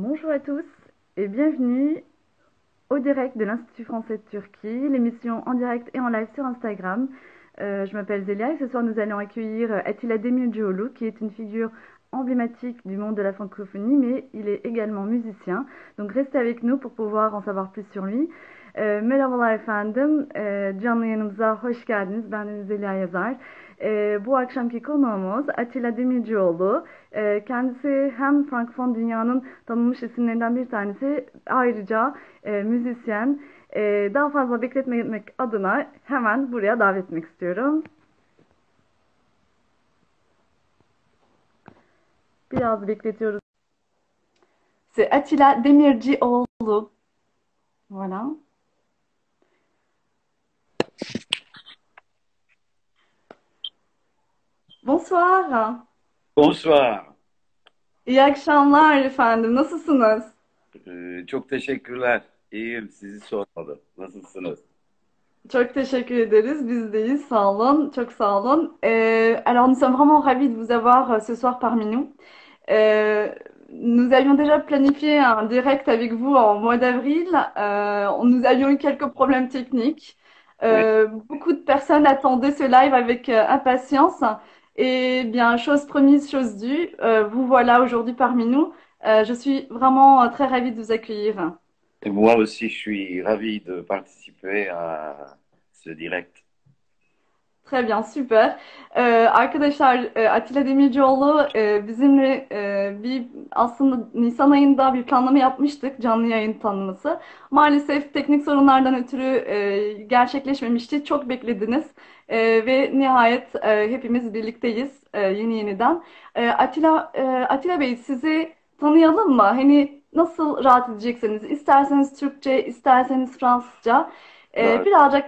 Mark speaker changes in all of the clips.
Speaker 1: Bonjour à tous et bienvenue au direct de l'Institut français de Turquie, l'émission en direct et en live sur Instagram. Je m'appelle Zélia et ce soir nous allons accueillir Attila Demircioğlu qui est une figure emblématique du monde de la francophonie mais il est également musicien. Donc restez avec nous pour pouvoir en savoir plus sur lui. Merhabalar efendim, canlı yayınımıza hoş geldiniz. Ben Zeliha Yazar. Bu akşamki konuğumuz Attila Demircioğlu. Kendisi hem Frankofon dünyanın tanınmış isimlerinden bir tanesi, ayrıca müzisyen. Daha fazla bekletmemek adına hemen buraya davet etmek istiyorum. Biraz bekletiyoruz. C'est Attila Demircioğlu. Voilà. Bonsoir.
Speaker 2: Bonsoir.
Speaker 1: İyi akşamlar efendim. Nasılsınız?
Speaker 2: Çok teşekkürler. İyiyim. Sizi sormalı. Nasılsınız?
Speaker 1: Çok teşekkür ederiz. Biz deyiz. Sağ olun. Çok sağ olun. Alors, nous sommes vraiment ravis de vous avoir ce soir parmi nous. Nous avions déjà planifié un direct avec vous en mois d'avril. Nous avions eu quelques problèmes techniques.
Speaker 2: Oui.
Speaker 1: Beaucoup de personnes attendaient ce live avec impatience. Et bien, chose promise, chose due. Vous voilà aujourd'hui parmi nous. Je suis vraiment très ravie de vous accueillir.
Speaker 2: Et moi aussi, je suis ravi de participer à ce direct.
Speaker 1: Très bien, super. Arkadaşlar, Atilla Demircioğlu bizimle aslında Nisan ayında bir planlama yapmıştık, canlı yayın tanıması. Maalesef teknik sorunlardan ötürü gerçekleşmemişti. Çok beklediniz. Ve nihayet hepimiz birlikteyiz yeniden. Atilla Bey, sizi tanıyalım mı? Hani nasıl rahat edecekseniz, isterseniz Türkçe, isterseniz Fransızca.
Speaker 2: Bah,
Speaker 1: Birazcık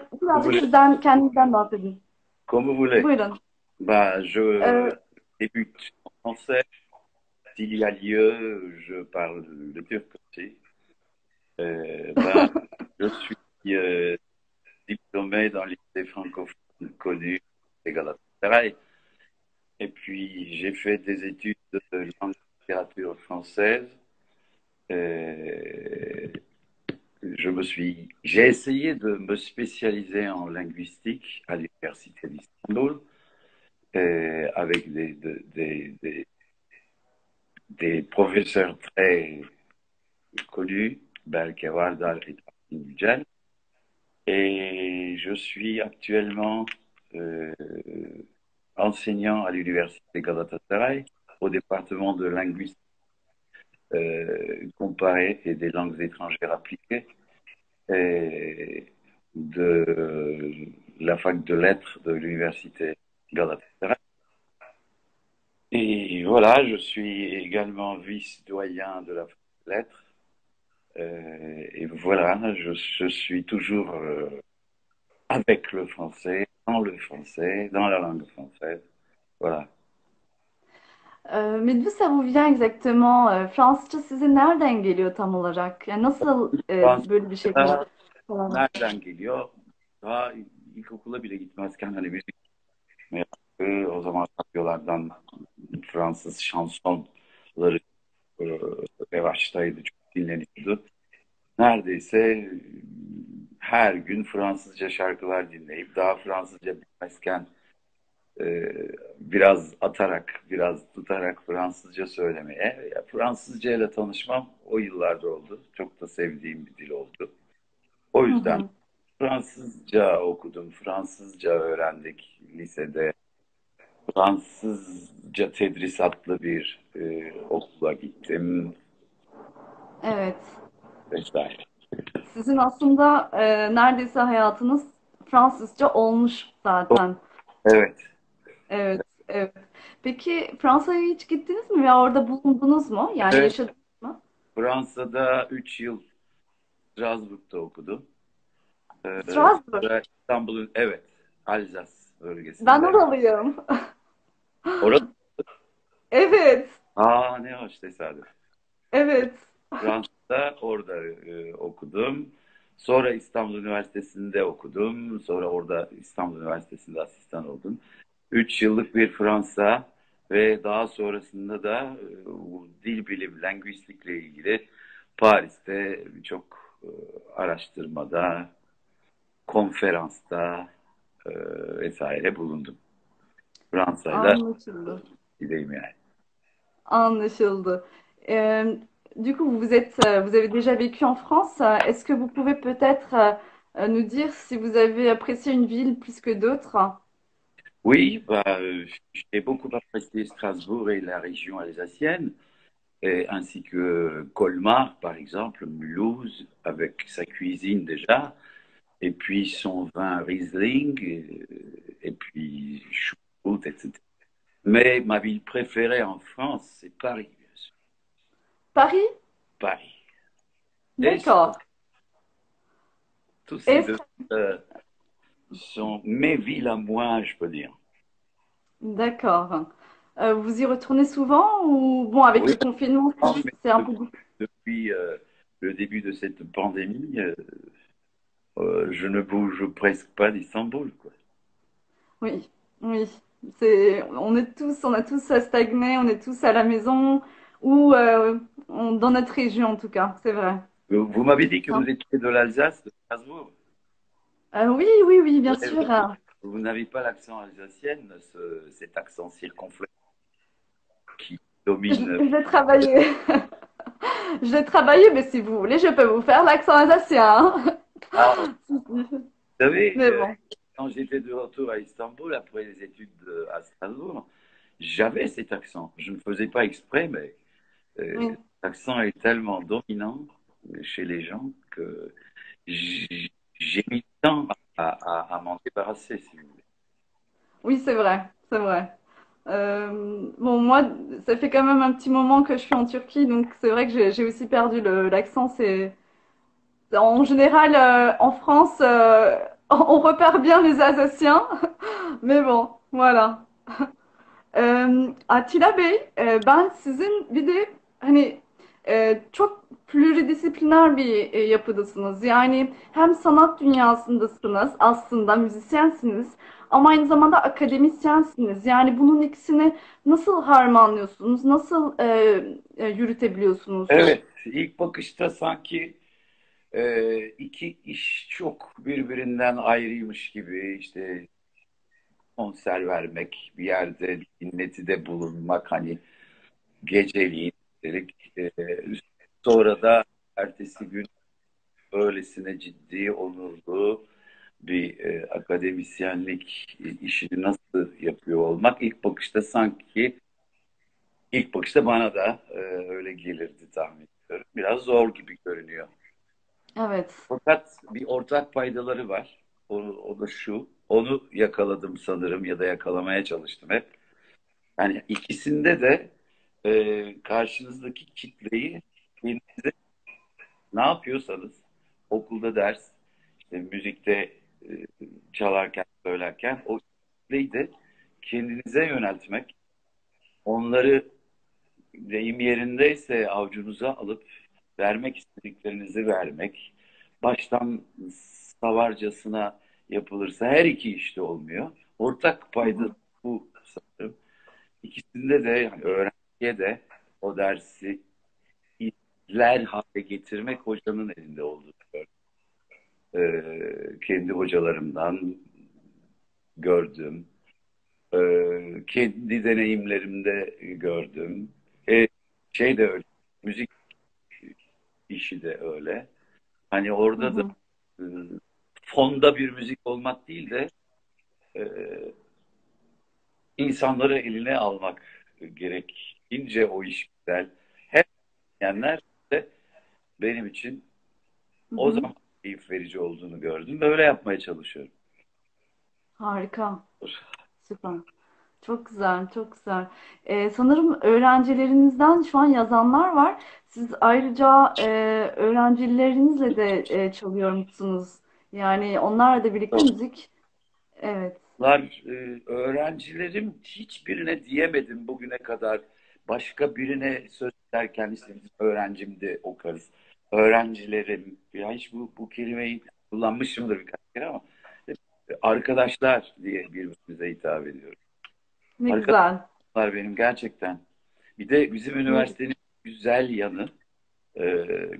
Speaker 1: sizden, kendinizden bahsedin.
Speaker 2: comme vous voulez.
Speaker 1: Buyurun.
Speaker 2: Bah, je
Speaker 1: Ee,
Speaker 2: débute en français. S'il y a lieu, je parle le turc aussi. Bah, je suis diplômé dans lycée francophone connu de Galatasaray. Et puis, j'ai fait des études de langue et littérature française. Euh, j'ai essayé de me spécialiser en linguistique à l'université d'Istanbul, avec des professeurs très connus, Belke Vardar et Tahsin Yücel. Et je suis actuellement euh, enseignant à l'université Galatasaray au département de linguistique comparée et des langues étrangères appliquées, et de la fac de lettres de l'université Galatasaray. Et voilà, je suis également vice-doyen de la fac de lettres. Et voilà, je suis toujours avec le français, dans la langue française. Voilà.
Speaker 1: Mais d'où ça vous vient exactement? Fransızca size nereden geliyor tam olarak? Yani nasıl böyle bir şey
Speaker 2: Fransızca
Speaker 1: falan?
Speaker 2: nereden geliyor? Daha ilkokula bile gitmezken hani müzik merakı, o zaman radyolardan Fransız şansonları e, revaçtaydı, çok dinleniyordu. Neredeyse her gün Fransızca şarkılar dinleyip daha Fransızca bilmezken e, biraz atarak, biraz tutarak Fransızca söylemeye, Fransızca ile tanışmam o yıllarda oldu. Çok da sevdiğim bir dil oldu. O
Speaker 1: Hı
Speaker 2: yüzden
Speaker 1: hı.
Speaker 2: Fransızca okudum, Fransızca öğrendik lisede. Fransızca tedrisatlı bir okula gittim
Speaker 1: Evet.
Speaker 2: vesaire.
Speaker 1: Sizin aslında neredeyse hayatınız Fransızca olmuş zaten.
Speaker 2: Evet.
Speaker 1: Evet, evet. Peki Fransa'ya hiç gittiniz mi veya orada bulundunuz mu? Yani
Speaker 2: Evet.
Speaker 1: yaşadınız mı?
Speaker 2: Fransa'da 3 yıl Strasbourg'da okudum.
Speaker 1: Strasbourg.
Speaker 2: Sonra İstanbul'un, evet, Alzas
Speaker 1: Ben
Speaker 2: bölgesinde.
Speaker 1: oralıyım.
Speaker 2: Orada,
Speaker 1: Evet,
Speaker 2: ne hoş tesadüf.
Speaker 1: evet.
Speaker 2: Fransa'da orada okudum. Sonra İstanbul Üniversitesi'nde okudum. Sonra orada İstanbul Üniversitesi'nde asistan oldum. 3 yıllık bir Fransa ve daha sonrasında da bu dil bilim, lingüistikle ilgili Paris'te birçok araştırmada, konferansta e, vesaire bulundum. Fransa'yla
Speaker 1: Anlaşıldı.
Speaker 2: gideyim yani.
Speaker 1: Anlaşıldı. Euh, du coup, vous avez déjà vécu en France. Est-ce que vous pouvez peut-être nous dire si vous avez apprécié une ville plus que d'autres?
Speaker 2: Oui, bah, j'ai beaucoup apprécié Strasbourg et la région alsacienne, ainsi que Colmar, par exemple, Mulhouse, avec sa cuisine déjà, et puis son vin Riesling, et puis choucroute, etc. Mais ma ville préférée en France, c'est Paris, bien sûr.
Speaker 1: Paris?
Speaker 2: Paris. Et
Speaker 1: D'accord.
Speaker 2: tous ces
Speaker 1: Est-ce
Speaker 2: deux sont mes villes à moi, je peux dire.
Speaker 1: D'accord. Vous y retournez souvent ou bon, avec
Speaker 2: Oui,
Speaker 1: le confinement,
Speaker 2: non, mais
Speaker 1: c'est un peu difficile.
Speaker 2: depuis le début de cette pandémie, je ne bouge presque pas d'Istanbul, quoi.
Speaker 1: Oui, oui. On a tous stagné, on est tous à la maison ou dans notre région en tout cas, c'est vrai.
Speaker 2: Vous m'avez dit que
Speaker 1: Hein.
Speaker 2: vous étiez de l'Alsace, de Strasbourg.
Speaker 1: Oui, oui, oui, bien
Speaker 2: Ouais,
Speaker 1: sûr.
Speaker 2: vous n'avez pas l'accent alsacien, cet accent circonflexe qui domine.
Speaker 1: Je l'ai travaillé. Je l'ai travaillé, mais si vous voulez, je peux vous faire l'accent alsacien.
Speaker 2: Ah,
Speaker 1: Hein.
Speaker 2: vous savez,
Speaker 1: Mais bon,
Speaker 2: quand j'étais de retour à Istanbul, après les études à Strasbourg, j'avais cet accent. Je ne faisais pas exprès, mais
Speaker 1: oui,
Speaker 2: l'accent est tellement dominant chez les gens que j'ai mis du temps à m'en débarrasser, si vous voulez.
Speaker 1: oui, c'est vrai, c'est vrai. Bon, moi, ça fait quand même un petit moment que je suis en Turquie, donc c'est vrai que j'ai aussi perdu l'accent. C'est en général en France, on repère bien les Alsaciens, mais bon, voilà. Atilla Bey, ben sizin bir de hani çok pluridisipliner bir yapıdasınız. Yani hem sanat dünyasındasınız, aslında müzisyensiniz ama aynı zamanda akademisyensiniz. Yani bunun ikisini nasıl harmanlıyorsunuz, nasıl yürütebiliyorsunuz?
Speaker 2: Evet, ilk bakışta sanki iki iş çok birbirinden ayrıymış gibi işte konser vermek, bir yerde dinletide bulunmak hani geceliğin dedik. Sonra da ertesi gün öylesine ciddi, onurlu bir akademisyenlik işini nasıl yapıyor olmak ilk bakışta bana da öyle gelirdi tahmin ediyorum. Biraz zor gibi görünüyor.
Speaker 1: Evet.
Speaker 2: Fakat bir ortak paydaları var. O da şu. Onu yakaladım sanırım ya da yakalamaya çalıştım hep. Yani ikisinde de karşınızdaki kitleyi kendinize ne yapıyorsanız okulda ders, işte müzikte e, çalarken, söylerken o kitleyi de kendinize yöneltmek, onları deyim yerindeyse avucunuza alıp vermek istediklerinizi vermek, baştan savarcasına yapılırsa her iki işte olmuyor. Ortak
Speaker 1: Hı
Speaker 2: payda
Speaker 1: hı.
Speaker 2: bu sanırım. İkisinde de yani öğrenciye de o dersi izler hale getirmek hocanın elinde olduğunu gördüm. Kendi hocalarımdan gördüm. Kendi deneyimlerimde gördüm. E, şey de öyle, müzik işi de öyle. Hani
Speaker 1: Hı
Speaker 2: orada da
Speaker 1: hı.
Speaker 2: e, fonda bir müzik olmak değil de e, insanları eline almak gerekince o iş güzel. Hep diyenler de benim için
Speaker 1: Hı
Speaker 2: o
Speaker 1: hı.
Speaker 2: zaman keyif verici olduğunu gördüm. Böyle yapmaya çalışıyorum.
Speaker 1: Harika. Süper. Çok güzel, çok güzel. Sanırım öğrencilerinizden şu an yazanlar var. Siz ayrıca öğrencilerinizle de çalıyor musunuz? Yani onlarla da birlikte müzik. Evet.
Speaker 2: Öğrencilerim hiçbirine diyemedim bugüne kadar. Başka birine söz verken işte bizim öğrencim okarız. Öğrencilerim, ya hiç bu kelimeyi kullanmışımdır birkaç kere ama arkadaşlar diye birbirimize hitap ediyoruz.
Speaker 1: Ne güzel.
Speaker 2: var benim gerçekten. Bir de bizim
Speaker 1: Evet.
Speaker 2: üniversitenin güzel yanı e,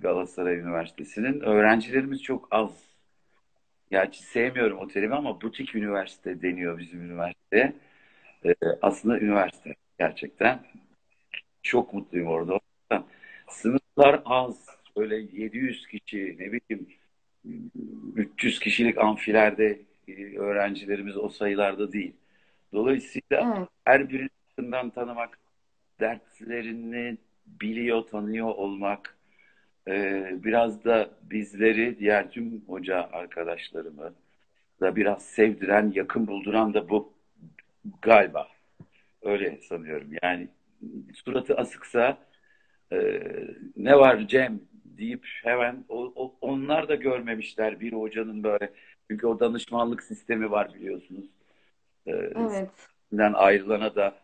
Speaker 2: Galatasaray Üniversitesi'nin öğrencilerimiz çok az. Gerçi sevmiyorum o terimi ama butik üniversite deniyor bizim üniversiteye. Aslında üniversite gerçekten. Çok mutluyum orada. Sınıflar az. Böyle 700 kişi, ne bileyim 300 kişilik amfilerde öğrencilerimiz o sayılarda değil. Dolayısıyla
Speaker 1: Evet.
Speaker 2: her birinden tanımak, dertlerini biliyor, tanıyor olmak, biraz da bizleri, diğer tüm hoca arkadaşlarımı da biraz sevdiren, yakın bulduran da bu galiba. Öyle sanıyorum. Yani suratı asıksa e, ne var Cem deyip hemen onlar da görmemişler bir hocanın böyle. Çünkü o danışmanlık sistemi var biliyorsunuz.
Speaker 1: Evet.
Speaker 2: Sizden ayrılana da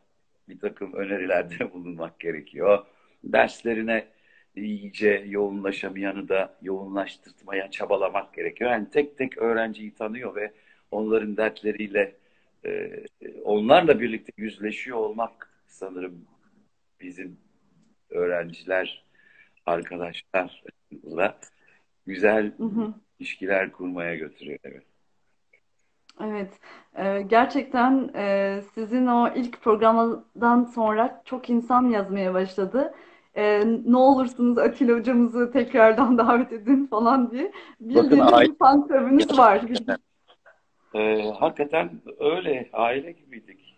Speaker 2: bir takım önerilerde bulunmak gerekiyor. Derslerine iyice yoğunlaşamayanı da yoğunlaştırmaya çabalamak gerekiyor. Yani tek tek öğrenciyi tanıyor ve onların dertleriyle e, onlarla birlikte yüzleşiyor olmak sanırım bizim öğrenciler, arkadaşlarla güzel
Speaker 1: Hı hı.
Speaker 2: ilişkiler kurmaya götürüyor. Evet.
Speaker 1: Evet, gerçekten sizin o ilk programdan sonra çok insan yazmaya başladı. Ne olursunuz Atilla hocamızı tekrardan davet edin falan diye.
Speaker 2: Bakın
Speaker 1: Bildiğiniz
Speaker 2: aile
Speaker 1: bir fan club'ınız var.
Speaker 2: hakikaten öyle aile gibiydik.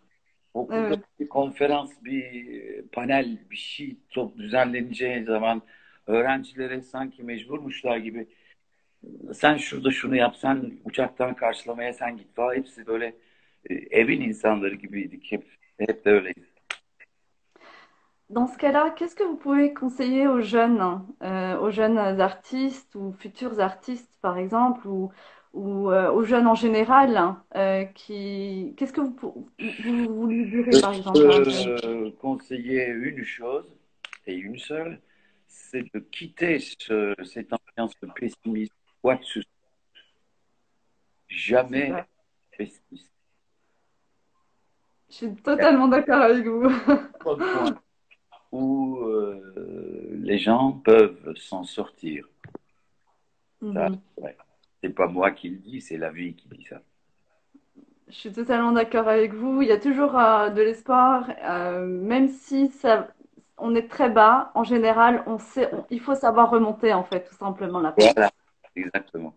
Speaker 2: Okulda
Speaker 1: Evet.
Speaker 2: bir konferans, bir panel, bir şey düzenleneceği zaman öğrencilere sanki mecburmuşlar gibi sen şurada şunu yap, sen uçaktan karşılamaya sen git falan. Hepsi böyle evin insanları gibiydik. Hep de öyleyiz.
Speaker 1: Dans ce cas-là, qu'est-ce que vous pouvez conseiller aux jeunes artistes ou futurs artistes, par exemple, ou aux jeunes en général, hein, qu'est-ce que vous lui direz,
Speaker 2: Je
Speaker 1: par exemple, à un jeune?
Speaker 2: peux conseiller une chose, et une seule, c'est de quitter cette ambiance pessimiste. Quoi que ce soit, jamais
Speaker 1: Super.
Speaker 2: pessimiste.
Speaker 1: Je suis totalement d'accord avec vous.
Speaker 2: Pas de point où les gens peuvent s'en sortir. Ça,
Speaker 1: Mhm.
Speaker 2: ouais. C'est pas moi qui le dis, c'est la vie qui dit ça.
Speaker 1: Je suis totalement d'accord avec vous. Il y a toujours de l'espoir, même si ça, on est très bas. En général, il faut savoir remonter en fait, tout simplement la pente.
Speaker 2: Voilà, exactement.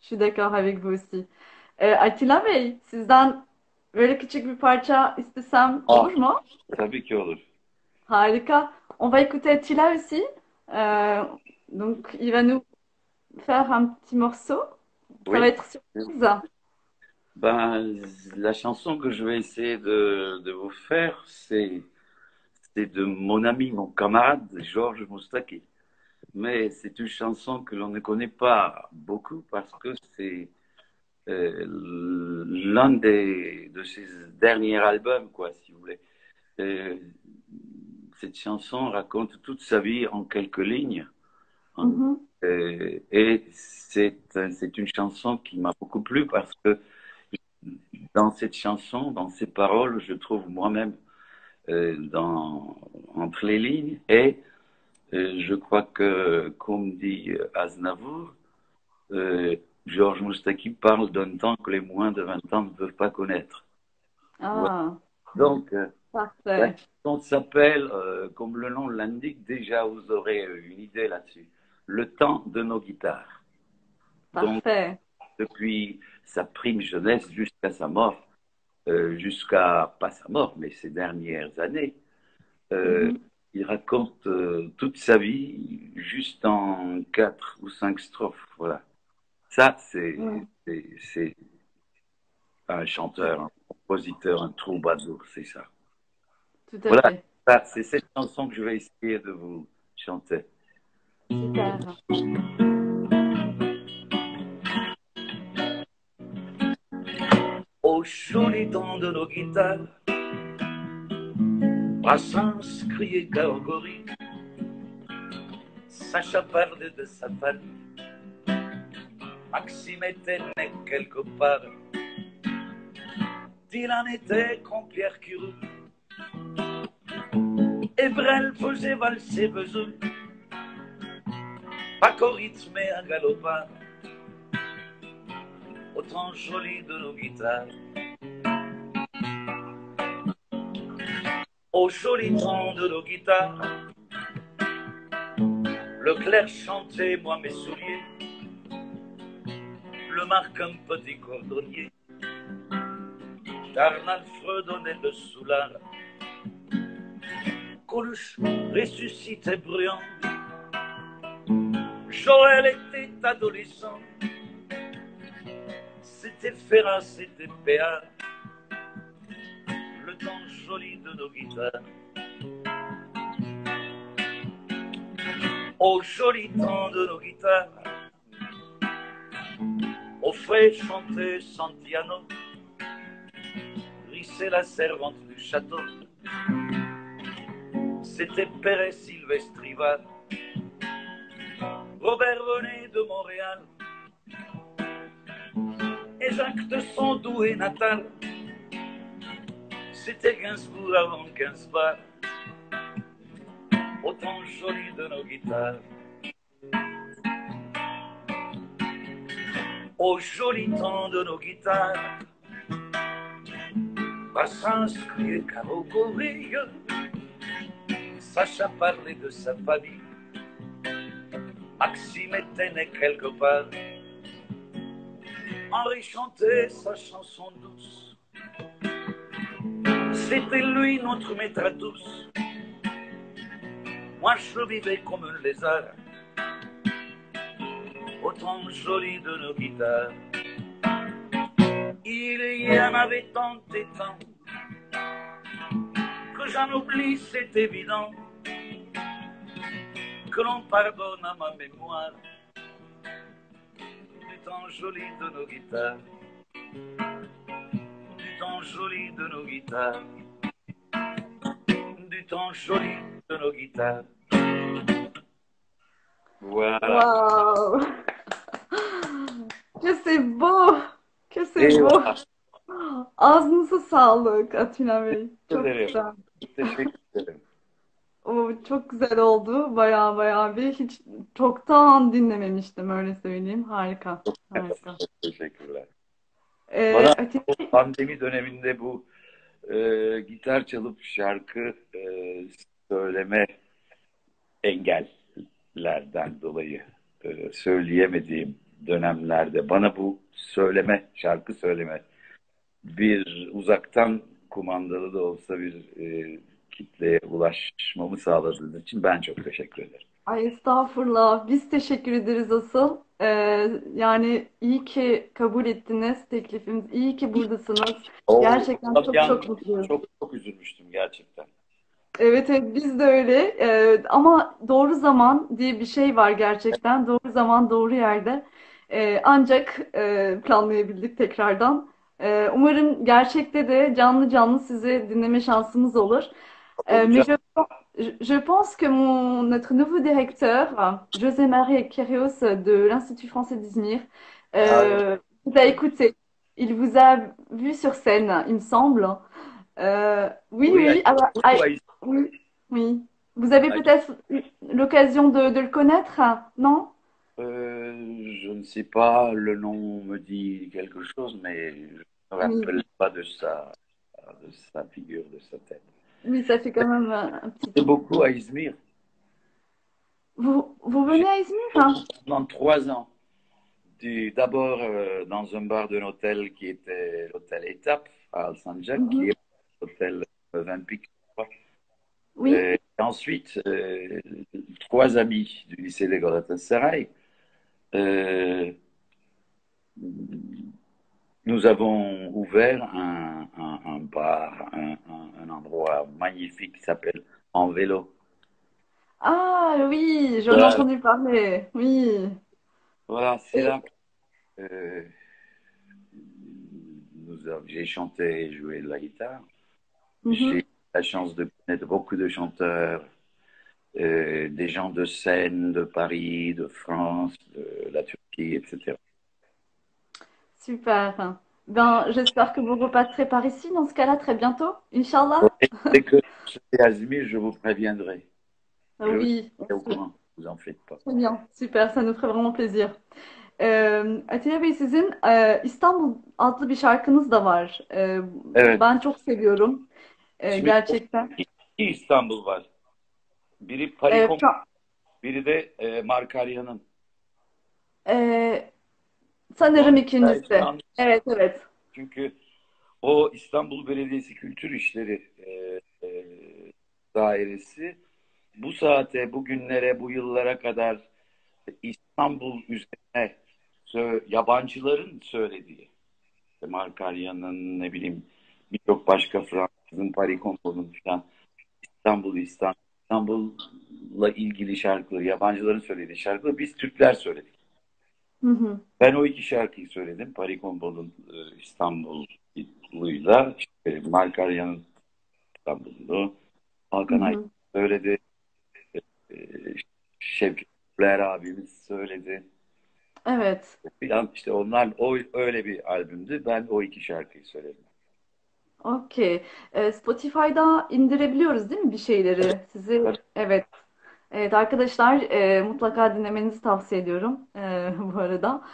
Speaker 1: Je suis d'accord avec vous aussi. Atilla Bey, sizden böyle küçük bir parça istesem
Speaker 2: Ah,
Speaker 1: olur mu?
Speaker 2: tabii ki olur.
Speaker 1: Harika. On va écouter Attila aussi. Euh, donc, il va nous faire un petit morceau. Ça va
Speaker 2: Oui.
Speaker 1: être surprise.
Speaker 2: Ben, la chanson que je vais essayer de vous faire, c'est de mon ami, mon camarade, Georges Moustaki. Mais c'est une chanson que l'on ne connaît pas beaucoup parce que c'est l'un de ses derniers albums, quoi, si vous voulez. Euh, cette chanson raconte toute sa vie en quelques lignes.
Speaker 1: Mhm,
Speaker 2: Et c'est une chanson qui m'a beaucoup plu parce que dans cette chanson, dans ces paroles, je trouve moi-même entre les lignes et je crois que, comme dit Aznavour, euh, Georges Moustaki parle d'un temps que les moins de 20 ans ne peuvent pas connaître. Voilà.
Speaker 1: ah,
Speaker 2: Donc, la
Speaker 1: parfait.
Speaker 2: chanson s'appelle, comme le nom l'indique, déjà vous aurez une idée là-dessus, Le temps de nos guitares. Donc,
Speaker 1: Parfait.
Speaker 2: depuis sa prime jeunesse jusqu'à sa mort, jusqu'à, pas sa mort, mais ses dernières années, euh,
Speaker 1: Mhm.
Speaker 2: il raconte toute sa vie juste en 4 ou 5 strophes. Voilà. Ça,
Speaker 1: Ouais,
Speaker 2: c'est un
Speaker 1: tout,
Speaker 2: chanteur, un compositeur, un troubadour, c'est ça.
Speaker 1: tout à
Speaker 2: Voilà,
Speaker 1: fait.
Speaker 2: ça, c'est cette chanson que je vais essayer de vous chanter.
Speaker 1: Super.
Speaker 2: Au joli ton de nos guitares, Brassens criait Gargori, Sacha parlait de sa famille, Maxime était né quelque part, Dylan était comme Pierre Curie, Evrel faisait valser besoin, pas qu'au rythme et à galopin, autant joli de nos guitares. Au joli temps de nos guitares, le clerc chantait, moi mes souliers, le marque un petit cordonnier, Darnal fredonnait le soulard, Coluche ressuscitait bruyant, Joël était adolescent, c'était Ferrat, c'était Péard, le temps joli de nos guitares. Au joli temps de nos guitares, au frais chantait Santiano, rissait la servante du château, c'était Pérez Silvestrival, Robert venait de Montréal, et Jacques de son doué natal, c'était Gainsbourg avant Gainsbourg, autant joli de nos guitares. Au joli temps de nos guitares, Brassens criait Caro Corrige, Sacha parlait de sa famille, Maxime était né quelque part, Henri chantait sa chanson douce, c'était lui notre maître à tous. Moi je vivais comme un lézard, autant joli de nos guitares. Il y en avait tant et tant que j'en oublie, c'est évident, que l'on pardonne à ma mémoire du temps joli de nos guitares, du temps joli de nos guitares, du temps joli de nos guitares. Voilà.
Speaker 1: Waouh! Que c'est beau! Que c'est beau!
Speaker 2: Eyvallah.
Speaker 1: Ağzınıza sağlık Atilla Bey. Çok
Speaker 2: Ederim.
Speaker 1: güzel.
Speaker 2: Teşekkür ederim.
Speaker 1: O çok güzel oldu. Bayağı bayağı bir hiç çoktan dinlememiştim öyle söyleyeyim. Harika. Harika.
Speaker 2: Teşekkürler. Bana
Speaker 1: Atilla Bey,
Speaker 2: pandemi döneminde bu gitar çalıp şarkı söyleme engellerden dolayı söyleyemediğim dönemlerde bana bu söyleme, şarkı söyleme bir uzaktan kumandalı da olsa bir kitleye ulaşmamı sağladığınız için ben çok teşekkür ederim.
Speaker 1: ay estağfurullah. Biz teşekkür ederiz asıl. Yani iyi ki kabul ettiniz teklifimiz. İyi ki buradasınız. Gerçekten çok
Speaker 2: Yani
Speaker 1: çok mutluyuz.
Speaker 2: çok üzülmüştüm gerçekten.
Speaker 1: Evet, evet biz de öyle. Ama doğru zaman diye bir şey var gerçekten. Doğru zaman doğru yerde. Ancak planlayabildik tekrardan. Umarım gerçekte de canlı canlı sizi dinleme şansımız olur. Mais
Speaker 2: Olacak.
Speaker 1: je pense que notre nouveau directeur, José-Marie Quirios de l'Institut français d'Izmir, vous a écouté. Il vous a vu sur scène, il me semble. Oui,
Speaker 2: Oui,
Speaker 1: oui, ah bah, ah, oui, oui. Vous avez peut-être eu l'occasion de le connaître, hein, non?
Speaker 2: Je ne sais pas, le nom me dit quelque chose, mais je ne me
Speaker 1: Oui,
Speaker 2: rappelle pas de sa figure, de sa tête.
Speaker 1: oui, ça fait quand même un petit
Speaker 2: C'est
Speaker 1: temps.
Speaker 2: beaucoup à Izmir.
Speaker 1: Vous
Speaker 2: J'ai
Speaker 1: venez à Izmir, hein?
Speaker 2: pendant 3 ans. D'abord dans un bar d'un hôtel qui était l'hôtel Étape à Alsancak, qui
Speaker 1: Mhm.
Speaker 2: est l'hôtel Olympique.
Speaker 1: Oui.
Speaker 2: Et ensuite, 3 amis du lycée de Galatasaray. Euh, Nous avons ouvert un bar, un endroit magnifique qui s'appelle En Vélo.
Speaker 1: Ah oui, j'en ai
Speaker 2: Voilà,
Speaker 1: entendu parler. Oui.
Speaker 2: voilà, c'est
Speaker 1: Et-
Speaker 2: là que j'ai chanté et joué de la guitare. J'ai eu
Speaker 1: Mhm.
Speaker 2: la chance de connaître beaucoup de chanteurs, des gens de scène, de Paris, de France, de la Turquie, etc.
Speaker 1: Super. Ben, j'espère que vous repasserez par ici dans ce cas-là très bientôt, Inch'Allah.
Speaker 2: Dès que je serai à Izmir, je vous préviendrai.
Speaker 1: Ah
Speaker 2: Je
Speaker 1: oui,
Speaker 2: serai au courant, vous en faites pas.
Speaker 1: très bien, super, ça nous ferait vraiment plaisir. Atilla Bey sizin İstanbul adlı bir şarkınız da var.
Speaker 2: Evet,
Speaker 1: Ben çok seviyorum
Speaker 2: şimdi
Speaker 1: gerçekten.
Speaker 2: iki İstanbul var. Biri Parikom,
Speaker 1: Şu an-
Speaker 2: biri de Markarya'nın.
Speaker 1: e, sanırım
Speaker 2: Dolayısıyla
Speaker 1: ikincisi.
Speaker 2: İstanbul,
Speaker 1: Evet, evet.
Speaker 2: çünkü o İstanbul Belediyesi Kültür İşleri e, Dairesi bu saate, bugünlere, bu yıllara kadar İstanbul üzerine yabancıların söylediği, işte Markarya'nın, ne bileyim, birçok başka Fransız'ın, Paris Compo'nun falan İstanbul'la ilgili şarkıları, yabancıların söylediği şarkıları biz Türkler söyledik.
Speaker 1: Hı hı,
Speaker 2: Ben o iki şarkıyı söyledim. Paris Compo'nun İstanbul'luyla, işte Markarya'nın İstanbul'lu,
Speaker 1: hı
Speaker 2: Hakan Ay
Speaker 1: hı.
Speaker 2: söyledi, e, Şevket Güler abimiz söyledi.
Speaker 1: Evet.
Speaker 2: Falan işte onlar öyle bir albümdü. Ben o iki şarkıyı söyledim.
Speaker 1: Okey. Spotify'da indirebiliyoruz değil mi bir şeyleri? Sizi
Speaker 2: Tabii.
Speaker 1: evet. Evet arkadaşlar mutlaka dinlemenizi tavsiye ediyorum bu arada.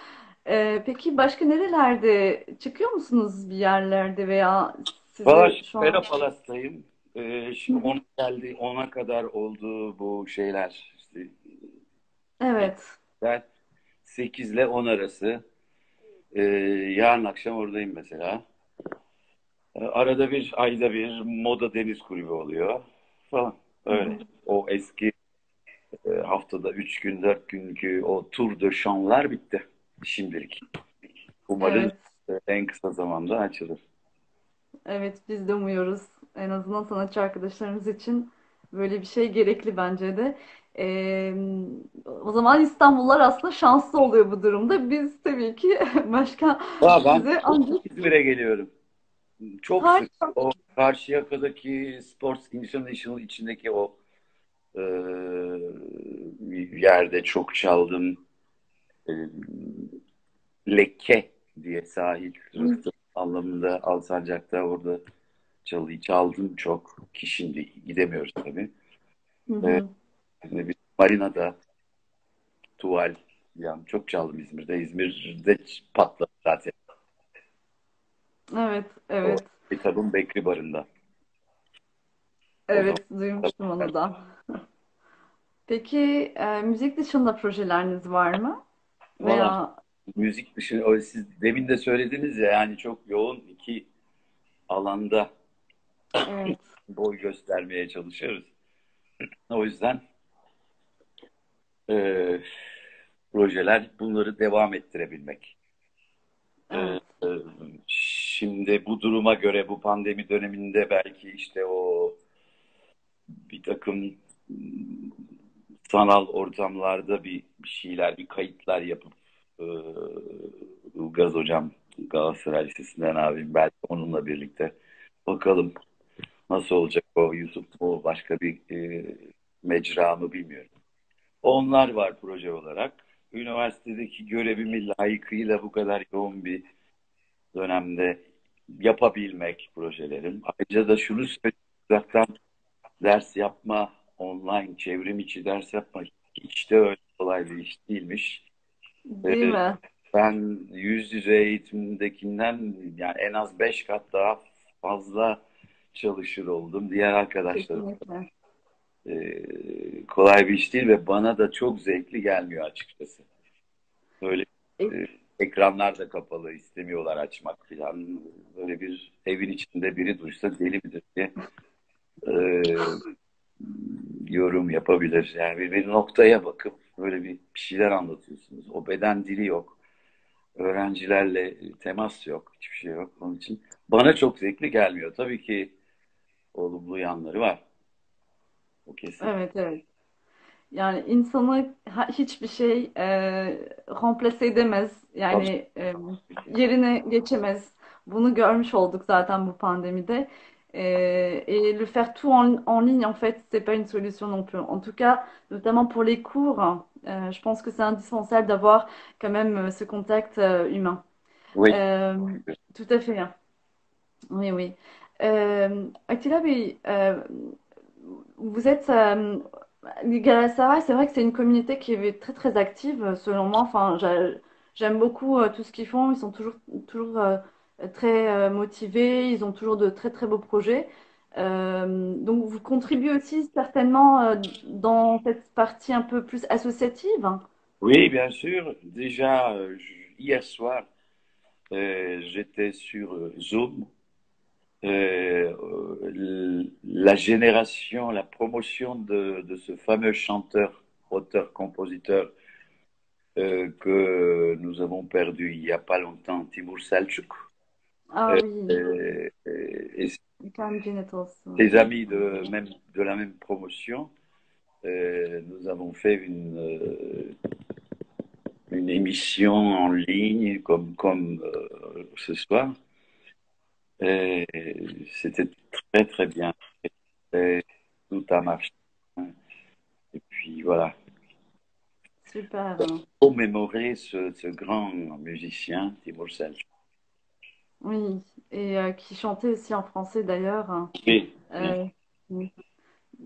Speaker 1: Peki başka nerelerde çıkıyor musunuz bir yerlerde veya
Speaker 2: Valla
Speaker 1: sizi
Speaker 2: şimdi
Speaker 1: şu an...
Speaker 2: Pera Palas'tayım.
Speaker 1: Hı
Speaker 2: Şimdi
Speaker 1: hı.
Speaker 2: 10 geldi, 10'a kadar oldu bu şeyler. İşte
Speaker 1: Evet.
Speaker 2: ben 8 ile 10 arası. Yarın akşam oradayım mesela. Arada bir, ayda bir moda deniz kulübü oluyor falan.
Speaker 1: Hı
Speaker 2: Öyle.
Speaker 1: hı.
Speaker 2: O eski haftada 3 gün 4 günkü o tur de şanlar bitti şimdilik. Umarım
Speaker 1: Evet.
Speaker 2: en kısa zamanda açılır.
Speaker 1: Evet biz de umuyoruz. En azından sanatçı arkadaşlarımız için böyle bir şey gerekli bence de. Ee, O zaman İstanbullular aslında şanslı oluyor bu durumda. Biz tabii ki başka
Speaker 2: Ben
Speaker 1: size ancak
Speaker 2: İzmir'e geliyorum. Çok sık.
Speaker 1: harika.
Speaker 2: O Karşıyaka'daki Sports International içindeki o e, yerde çok çaldım. E, Lekke diye sahil
Speaker 1: Hı
Speaker 2: rıhtım anlamında Alsancak'ta orada çaldım çok. Ki şimdi gidemiyoruz tabii. E,
Speaker 1: hı.
Speaker 2: bir marinada tuval, yani çok çaldım İzmir'de. İzmir'de patladı zaten.
Speaker 1: Evet,
Speaker 2: O
Speaker 1: evet.
Speaker 2: kitabın Bekri Barı'nda. O zaman
Speaker 1: Evet, duymuştum onu da. Peki müzik dışında projeleriniz var mı?
Speaker 2: valla
Speaker 1: Veya
Speaker 2: müzik dışı, o siz demin de söylediniz ya, yani çok yoğun iki alanda
Speaker 1: evet,
Speaker 2: boy göstermeye çalışıyoruz. O yüzden e, projeler bunları devam ettirebilmek. E,
Speaker 1: evet.
Speaker 2: e, Şimdi bu duruma göre bu pandemi döneminde belki işte o bir takım sanal ortamlarda bir şeyler, bir kayıtlar yapıp e, Ilgaz hocam Galatasaray Lisesi'nden abim, belki onunla birlikte bakalım nasıl olacak, o YouTube mu başka bir mecra mı bilmiyorum. Onlar var proje olarak. Üniversitedeki görevimi layıkıyla bu kadar yoğun bir dönemde yapabilmek projelerim. Ayrıca da şunu söyleyeyim, uzaktan ders yapma, online çevrim içi ders yapma hiç de öyle kolay bir iş değilmiş.
Speaker 1: Değil mi?
Speaker 2: Ben yüz yüze eğitimdekinden yani en az 5 kat daha fazla çalışır oldum. Diğer arkadaşlarım
Speaker 1: Kesinlikle.
Speaker 2: kolay bir iş değil ve bana da çok zevkli gelmiyor açıkçası. Böyle
Speaker 1: E,
Speaker 2: ekranlar da kapalı, istemiyorlar açmak falan. Böyle bir evin içinde biri duysa deli midir diye e, yorum yapabilir. Yani bir noktaya bakıp böyle bir şeyler anlatıyorsunuz. O beden dili yok. Öğrencilerle temas yok. Hiçbir şey yok. Onun için bana çok zevkli gelmiyor. Tabii ki olumlu yanları var. O kesin.
Speaker 1: evet, evet. Yani insanı hiçbir şey komplese edemez.
Speaker 2: Tabii.
Speaker 1: Yani yerine geçemez. Bunu görmüş olduk zaten bu pandemide. Et le faire tout en ligne, en fait, c'est pas une solution non plus. En tout cas, notamment pour les cours, je pense que c'est indispensable d'avoir quand même ce contact humain.
Speaker 2: Oui.
Speaker 1: Euh, Tout à fait, hein. Oui, oui. Attila Bey, vous êtes Galatasaray, c'est vrai que c'est une communauté qui est très très active selon moi. Enfin, j'aime beaucoup tout ce qu'ils font. Ils sont toujours très motivés. Ils ont toujours de très très beaux projets. Donc vous contribuez aussi certainement dans cette partie un peu plus associative.
Speaker 2: Oui, bien sûr. Déjà, hier soir, j'étais sur Zoom. La génération, la promotion de ce fameux chanteur, auteur, compositeur que nous avons perdu il n'y a pas longtemps, Timur Selçuk.
Speaker 1: Ah oui,
Speaker 2: Et
Speaker 1: Calm Genitals.
Speaker 2: ses amis de la même promotion, nous avons fait une émission en ligne comme ce soir. Et c'était très très bien. Et tout a marché. Et puis voilà,
Speaker 1: Super.
Speaker 2: commémorer ce grand musicien, Timur Selçuk.
Speaker 1: Oui, et qui chantait aussi en français d'ailleurs.
Speaker 2: Oui, bien.
Speaker 1: Ee,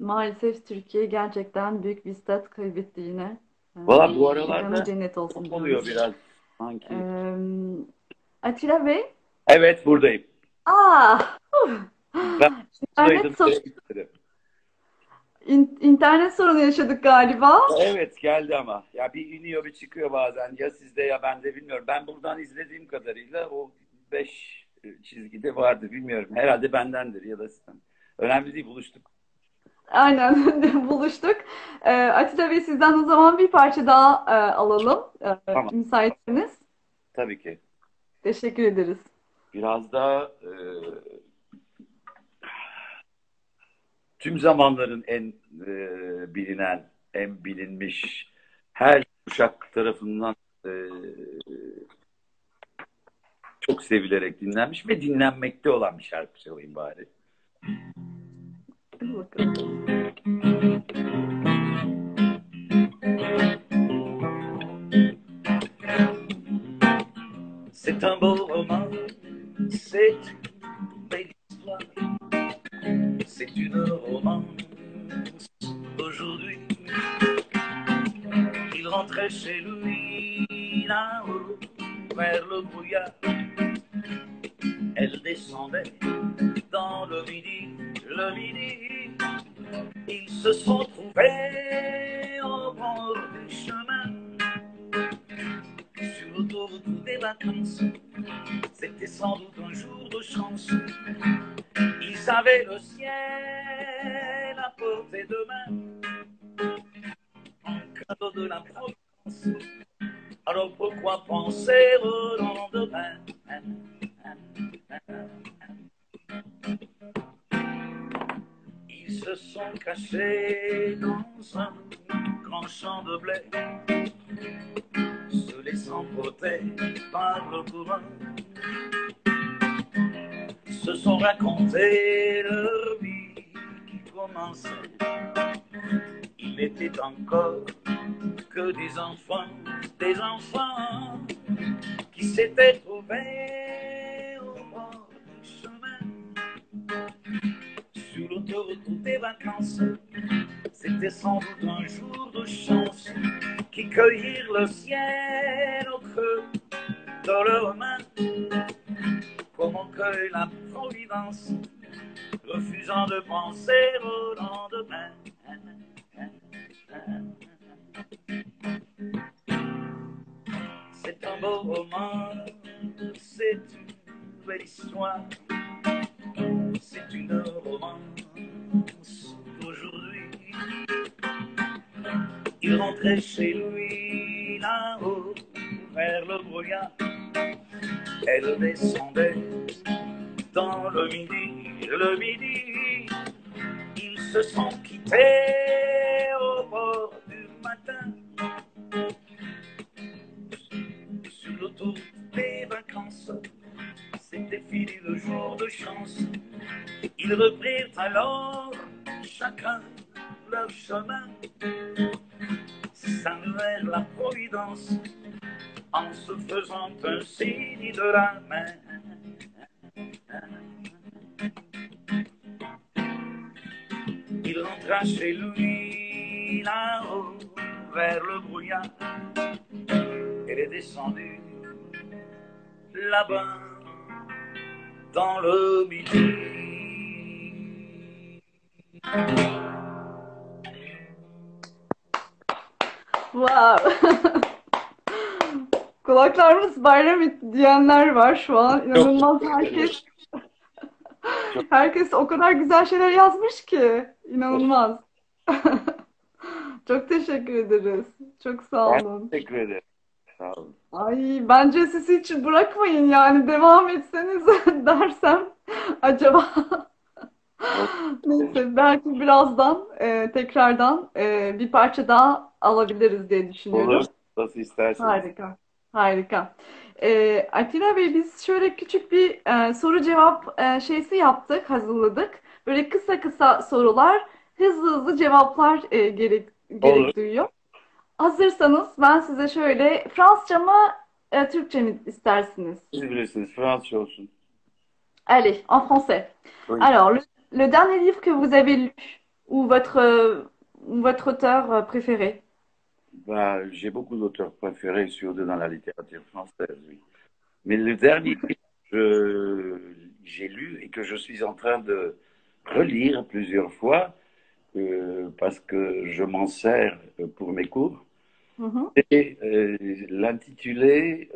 Speaker 1: Maalesef Türkiye gerçekten büyük bir stat kaybetti yine.
Speaker 2: Valla bu
Speaker 1: Mekanı
Speaker 2: aralarda
Speaker 1: cennet
Speaker 2: çok
Speaker 1: olsun
Speaker 2: oluyor
Speaker 1: diyoruz.
Speaker 2: biraz sanki.
Speaker 1: Ee, Atilla Bey.
Speaker 2: Evet, buradayım.
Speaker 1: Aa!
Speaker 2: Ben
Speaker 1: İnternet,
Speaker 2: buradaydım. Nereye gitmedim.
Speaker 1: internet sorunu yaşadık galiba.
Speaker 2: Evet, geldi ama. Ya bir iniyor bir çıkıyor bazen. Ya sizde ya bende bilmiyorum. Ben buradan izlediğim kadarıyla o 5 çizgide vardı bilmiyorum. Herhalde bendendir ya da sizden. Önemli değil, buluştuk.
Speaker 1: Aynen buluştuk. Atilla Bey sizden o zaman bir parça daha alalım.
Speaker 2: Tamam,
Speaker 1: Müsaitseniz.
Speaker 2: tabii ki.
Speaker 1: Teşekkür ederiz.
Speaker 2: Biraz daha tüm zamanların en bilinen, en bilinmiş, her kuşak tarafından e, çok sevilerek dinlenmiş ve dinlenmekte olan bir şarkı çalayım bari.
Speaker 1: Hadi bakalım.
Speaker 2: C'est un beau roman, c'est une belle histoire, c'est une romance d'aujourd'hui. Il rentrait chez lui là-haut vers le brouillard. Elle descendait dans le midi, le midi. Ils se sont trouvés au bord du chemin, sur l'autoroute des vacances. C'était sans doute un jour de chance. Ils avaient le ciel à portée de main, en cadeau de la Providence. Alors pourquoi penser au lendemain? Ils se sont cachés dans un grand champ de blé, se laissant porter par le courant, se sont racontés leur vie qui commençait. Il n'était encore que des enfants qui s'étaient trouvés au bord du chemin, sur l'autoroute des vacances. C'était sans doute un jour de chance qui cueillirent le ciel au creux de leurs mains, comme on cueille la providence, refusant de penser au lendemain. C'est un beau roman, c'est une belle histoire, c'est une romance d'aujourd'hui. Il rentrait chez lui là-haut vers le brouillard. Elle descendait dans le midi, le midi. Ils se sont quittés au bord du matin, sur l'autoroute des vacances. C'était fini le jour de chance. Ils reprirent alors chacun leur chemin, sans vers la providence, en se faisant un signe de la main. Il rentra chez lui là-haut vers le brouillard. Elle est descendue là-bas dans le midi.
Speaker 1: Wow. Kulaklarımız bayram etti diyenler var şu an. İnanılmaz herkes.
Speaker 2: Çok,
Speaker 1: Herkes o kadar güzel şeyler yazmış ki. İnanılmaz. Çok teşekkür ederiz. Çok sağ
Speaker 2: ben
Speaker 1: olun.
Speaker 2: teşekkür ederim. Sağ olun.
Speaker 1: Ay bence sizi hiç bırakmayın yani devam etseniz dersem acaba. Neyse belki birazdan tekrardan bir parça daha alabiliriz diye
Speaker 2: Olur.
Speaker 1: düşünüyorum.
Speaker 2: Nasıl isterseniz.
Speaker 1: Harika. Harika. Atilla Bey biz şöyle küçük bir soru cevap şeysi yaptık, hazırladık. Böyle kısa kısa sorular, hızlı hızlı cevaplar
Speaker 2: Olur.
Speaker 1: gerek duyuyor. Hazırsanız ben size şöyle Fransızca mı, Türkçe mi istersiniz?
Speaker 2: Siz bilirsiniz. Fransızca olsun.
Speaker 1: Allez, en français.
Speaker 2: Oui.
Speaker 1: Alors, le dernier livre que vous avez lu ou votre auteur préféré?
Speaker 2: Bah, j'ai beaucoup d'auteurs préférés, surtout dans la littérature française, oui. Mais le dernier livre que j'ai lu et que je suis en train de relire plusieurs fois, parce que je m'en sers pour mes cours,
Speaker 1: Hı hı.
Speaker 2: c'est l'intitulé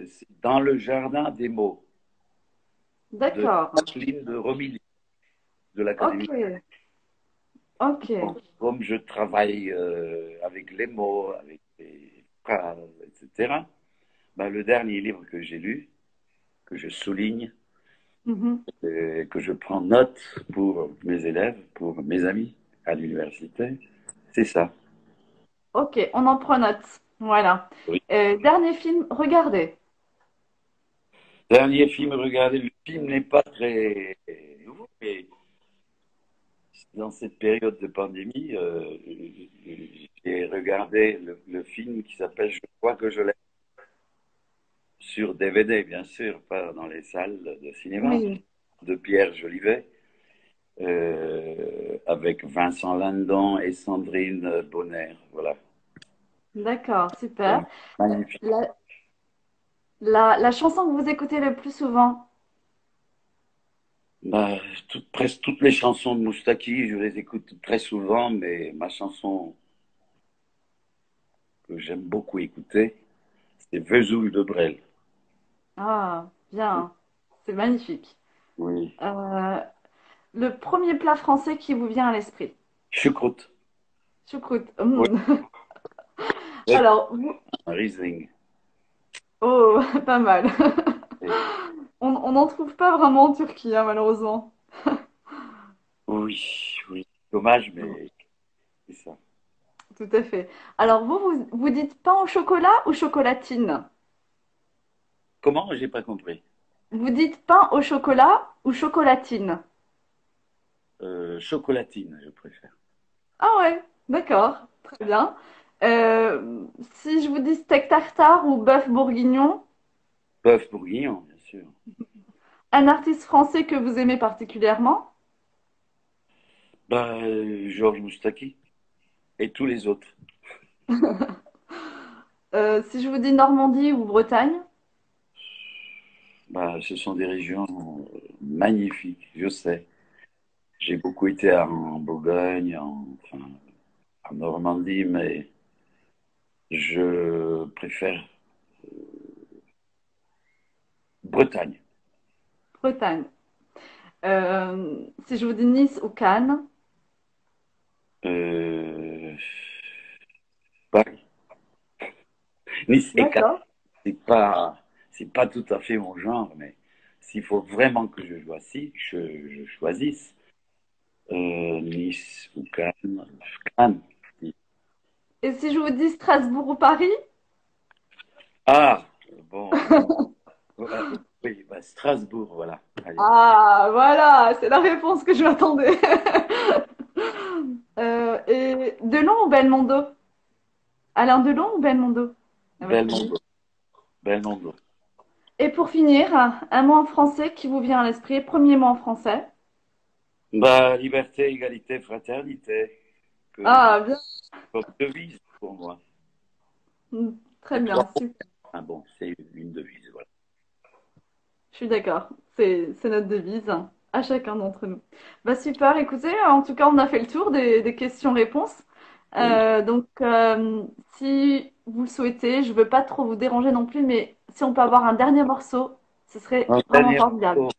Speaker 2: c'est Dans le jardin des mots de
Speaker 1: D'accord.
Speaker 2: Jacqueline de Romilly de l'Académie.
Speaker 1: Ok. Ok.
Speaker 2: Comme je travaille avec les mots, avec les phrases, etc., ben, le dernier livre que j'ai lu, que je souligne,
Speaker 1: Hı hı.
Speaker 2: que je prends note pour mes élèves, pour mes amis à l'université, c'est ça.
Speaker 1: Ok, on en prend note. Voilà.
Speaker 2: Oui.
Speaker 1: Dernier film, regardez.
Speaker 2: Dernier film regardé, le film n'est pas très nouveau, mais dans cette période de pandémie, j'ai regardé le film qui s'appelle Je crois que je l'aime sur DVD, bien sûr, pas dans les salles de cinéma,
Speaker 1: Oui.
Speaker 2: de Pierre Jolivet, avec Vincent Lindon et Sandrine Bonner. Voilà.
Speaker 1: D'accord,
Speaker 2: C'est
Speaker 1: super.
Speaker 2: magnifique.
Speaker 1: La chanson que vous écoutez le plus souvent?
Speaker 2: Bah, presque toutes les chansons de Moustaki, je les écoute très souvent, mais ma chanson que j'aime beaucoup écouter, c'est Vesoul de Brel.
Speaker 1: Ah, bien. C'est magnifique.
Speaker 2: Oui.
Speaker 1: Euh, le premier plat français qui vous vient à l'esprit?
Speaker 2: Choucroute.
Speaker 1: Choucroute.
Speaker 2: Oui.
Speaker 1: Alors,
Speaker 2: Riesling.
Speaker 1: oh, pas mal.
Speaker 2: Et-
Speaker 1: On n'en trouve pas vraiment en Turquie, hein, malheureusement.
Speaker 2: oui, oui. Dommage, mais c'est ça.
Speaker 1: Tout à fait. Alors, vous dites pain au chocolat ou chocolatine?
Speaker 2: Comment? J'ai pas compris.
Speaker 1: Vous dites pain au chocolat ou chocolatine?
Speaker 2: Chocolatine, je préfère.
Speaker 1: Ah ouais, d'accord, très bien. Si je vous dis steak tartare ou bœuf bourguignon,
Speaker 2: Bœuf bourguignon, bien sûr.
Speaker 1: un artiste français que vous aimez particulièrement?
Speaker 2: Bah, Georges Moustaki et tous les autres.
Speaker 1: Si je vous dis Normandie ou Bretagne?
Speaker 2: Bah, ce sont des régions magnifiques, je sais. J'ai beaucoup été en Bourgogne, enfin, en Normandie, mais je préfère Bretagne.
Speaker 1: Bretagne. Si je vous dis Nice ou Cannes?
Speaker 2: Euh, Paris. Nice et Cannes,
Speaker 1: D'accord.
Speaker 2: c'est pas tout à fait mon genre, mais s'il faut vraiment que je choisisse Nice ou Cannes. Cannes.
Speaker 1: Et si je vous dis Strasbourg ou Paris?
Speaker 2: Ah, bon, voilà. Oui, bah, Strasbourg, voilà. Allez.
Speaker 1: Ah, voilà, c'est la réponse que je m'attendais. Et Delon ou Belmondo? Alain Delon ou Belmondo, à votre avis?
Speaker 2: Belmondo. Belmondo.
Speaker 1: Et pour finir, un mot en français qui vous vient à l'esprit, premier mot en français.
Speaker 2: Bah, liberté, égalité, fraternité, que,
Speaker 1: Ah, bien.
Speaker 2: comme devise pour moi.
Speaker 1: Très
Speaker 2: C'est
Speaker 1: bien,
Speaker 2: trois mots.
Speaker 1: super.
Speaker 2: Ah bon, c'est une devise, voilà.
Speaker 1: Je suis d'accord. C'est notre devise à chacun d'entre nous. Bah super, écoutez, en tout cas, on a fait le tour des questions-réponses.
Speaker 2: Oui.
Speaker 1: Si vous le souhaitez, je ne veux pas trop vous déranger non plus, mais si on peut avoir un dernier morceau, ce serait
Speaker 2: Un
Speaker 1: vraiment
Speaker 2: dernier
Speaker 1: formidable.
Speaker 2: mot.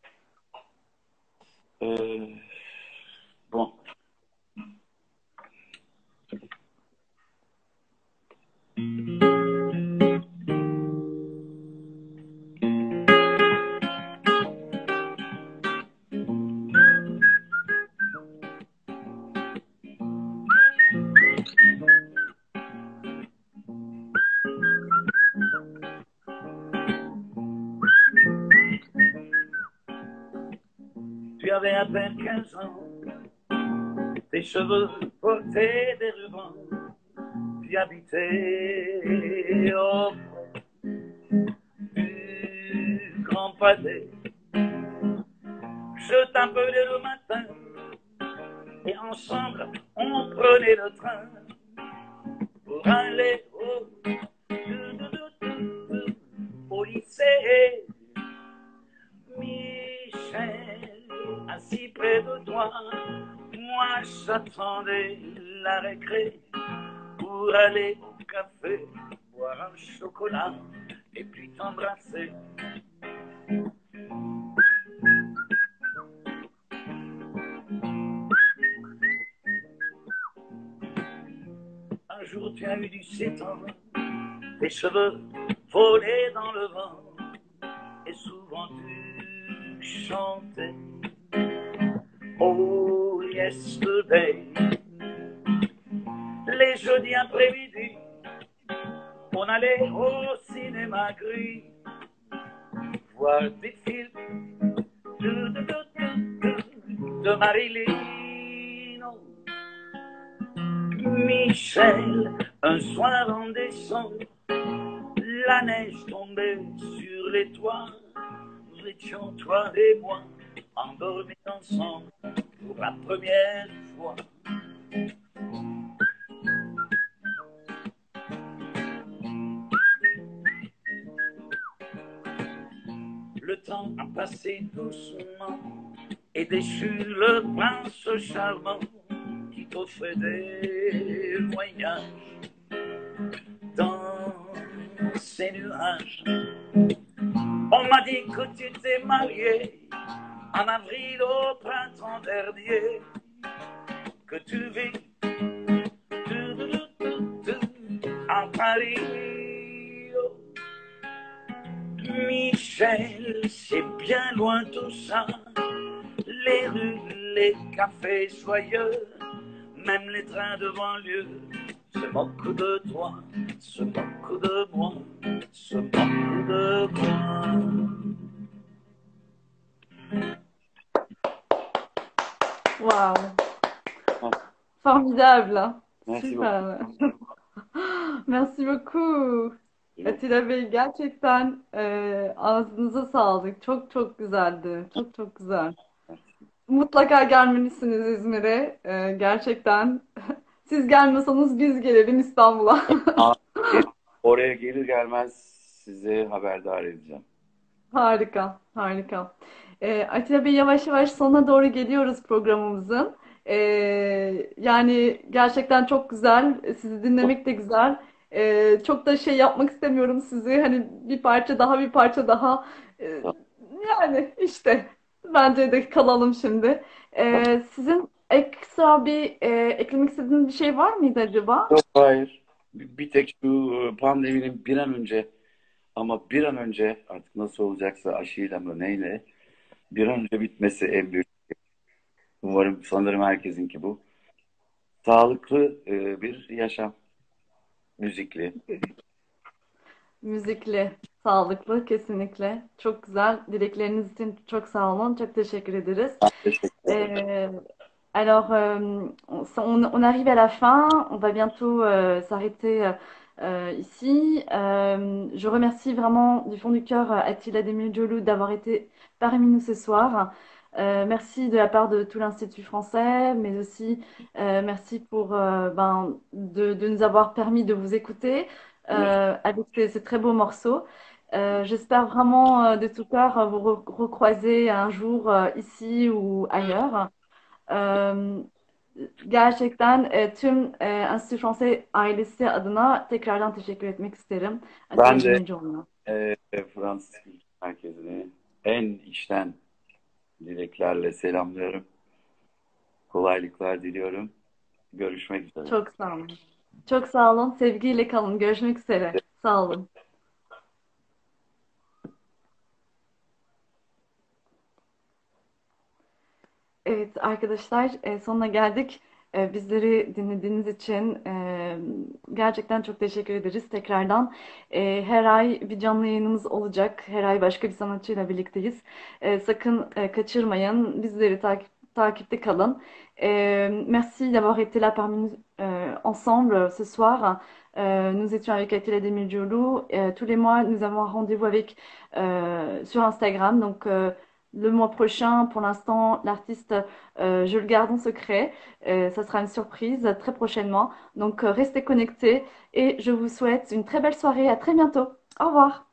Speaker 2: Euh, bon, tu avais à peine 15 ans, tes cheveux portaient des rubans, tu habitais au du Grand Palais. Je t'appelais le matin et ensemble on prenait le train pour aller au lycée. Michel, assis près de toi, moi j'attendais la récré pour aller au café, boire un chocolat et puis t'embrasser. Un jour tu as eu 17 ans, tes cheveux volaient dans le vent et souvent tu chantais Oh yesterday. Les jeudis après-midi, on allait au cinéma gris voir des films de Marilyn. Michel, un soir en décembre, la neige tombait sur les toits. Nous étions, toi et moi, endormis ensemble pour la première fois. Le temps a passé doucement et déchu le prince charmant qui t'offrait des voyages dans ces nuages. On m'a dit que tu t'es marié en avril au printemps dernier, que tu vis en Paris. Michel, c'est bien loin tout ça, les rues, les cafés joyeux, même les trains de banlieue se moquent de toi, se moquent de moi, se moquent de moi.
Speaker 1: Waouh,
Speaker 2: Ah,
Speaker 1: formidable.
Speaker 2: merci beaucoup.
Speaker 1: Super. Merci beaucoup.
Speaker 2: Yok,
Speaker 1: Atilla Bey gerçekten ağzınıza sağlık. Çok çok güzeldi. Çok çok güzel.
Speaker 2: merci.
Speaker 1: Mutlaka gelmelisiniz İzmir'e. Gerçekten siz gelmiyorsanız biz gelelim İstanbul'a.
Speaker 2: Aa, oraya gelir gelmez size haberdar edeceğim.
Speaker 1: Harika, harika. Atilla Bey yavaş yavaş sona doğru geliyoruz programımızın. Yani gerçekten çok güzel. Sizi dinlemek de güzel. Çok da şey yapmak istemiyorum sizi. Hani bir parça daha, bir parça daha. Ee, Yani işte bence de kalalım şimdi. Sizin ekstra bir eklemek istediğiniz bir şey var mıydı acaba?
Speaker 2: Yok, hayır. Bir tek şu pandeminin bir an önce ama bir an önce artık nasıl olacaksa aşıyla mı neyle bir an önce bitmesi en büyük. Umarım sanırım herkesinki bu. Sağlıklı bir yaşam. Müzikli.
Speaker 1: Müzikli, sağlıklı kesinlikle. Çok güzel. Dilekleriniz için çok sağ olun. Çok teşekkür ederiz.
Speaker 2: Teşekkür ederim.
Speaker 1: Euh, alors, on arrive à la fin. On va bientôt s'arrêter ici. Je remercie vraiment du fond du cœur Attila Demirdjoğlu d'avoir été parmi nous ce soir. Merci de la part de tout l'Institut français, mais aussi merci pour de nous avoir permis de vous écouter avec ces très beaux morceaux. J'espère vraiment de tout cœur vous recroiser un jour ici ou ailleurs. Ee, Gerçekten tüm Enstitü Fransa ailesi adına tekrardan teşekkür etmek isterim.
Speaker 2: Ben
Speaker 1: Atilla
Speaker 2: de
Speaker 1: Demircioğlu'na.
Speaker 2: Fransız Kültür Merkezi'ni en içten dileklerle selamlıyorum. Kolaylıklar diliyorum. Görüşmek üzere.
Speaker 1: Çok sağ olun. Çok sağ olun. Sevgiyle kalın. Görüşmek üzere. Sağ olun. Evet arkadaşlar sonuna geldik. Bizleri dinlediğiniz için gerçekten çok teşekkür ederiz tekrardan. Her ay bir canlı yayınımız olacak. Her ay başka bir sanatçıyla birlikteyiz. Sakın kaçırmayın. Bizleri takipte kalın. Merci d'avoir été là parmi nous ensemble ce soir. Nous étions avec Attila Demircioğlu. Tous les mois, nous avons un rendez-vous avec sur Instagram. Donc le mois prochain, pour l'instant, l'artiste, je le garde en secret. Ça sera une surprise très prochainement. Donc, restez connectés et je vous souhaite une très belle soirée. À très bientôt. Au revoir.